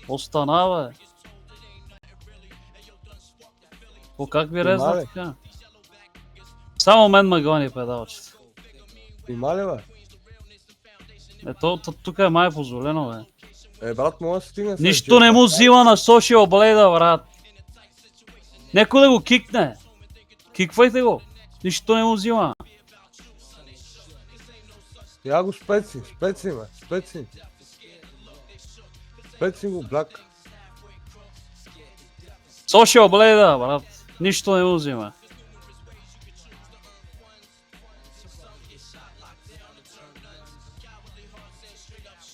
Остана, бе. По как ви резна така? Само мен ме гони педалчета. Има ли, бе? Ето, тук е май позволено, бе. Брат, мога да стигне. Нищо не му взима на Social Blade, брат. Некой да го кикне. Киквайте го. Нищо не му взима. Я го специ, ме, специ. Специ го, Блак. Social Blade, брат. Нищо не му взима.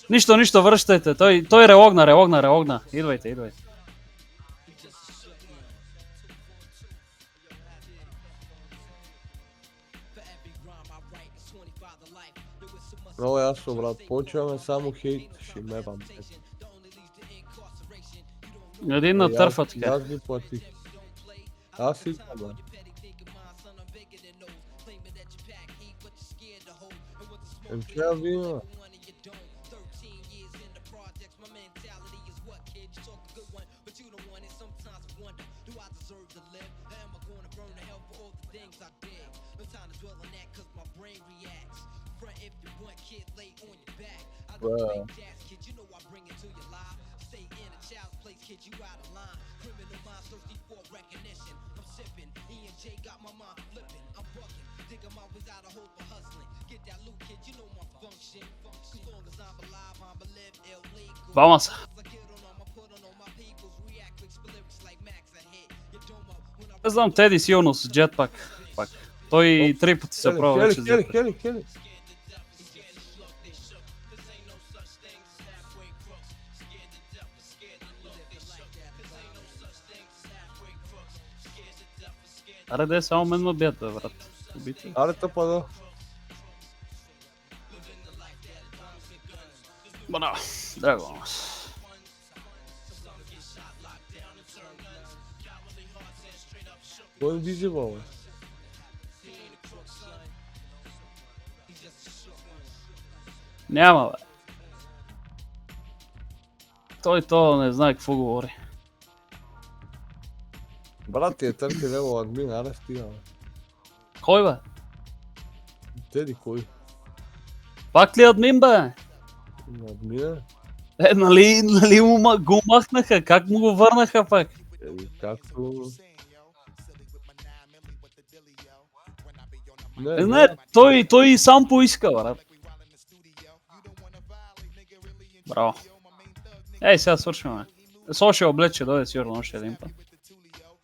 Нищо, връщайте. Той релогна. Идвайте. Много ясно, брат. Почваме само хейт. Ще мебам. Един на търфа така. Аз ги платих. Аз искам, бе. Че вина. Двама са. Не знам, Теди силно с джетпак. Той 3 пъти се пробва вече с джетпак. Хели. Аре, де само мен ме бият, бе, брат. Убити. Аре, тъпа, да. Браво, драго. Кой визива, бе? Няма, бе. Той не знае какво говори. Брат, ти е търки лево админ, аре стига, бе. Кой, бе? Теди, кой? Пак ли админ, бе? Админа? Нали го махнаха? Как му го върнаха пак? Както... Не знае, той и сам поиска, брат. Браво. Ей, сега свършваме. Social Blade ще дойде сигурно още един път.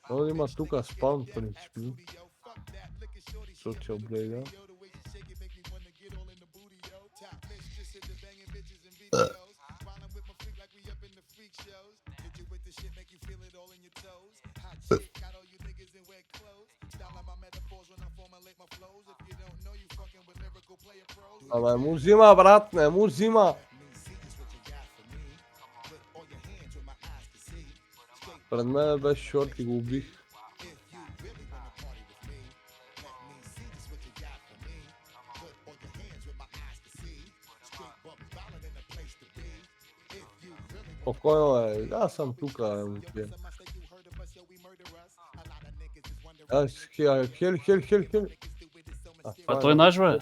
Но има тука спаун, принципно. Social Blade, Абе, му взима, брат, не му взима. Пред мен беше шорт и го убих. Спокойно е, аз съм тука, момче. Хели. А той наш, бе?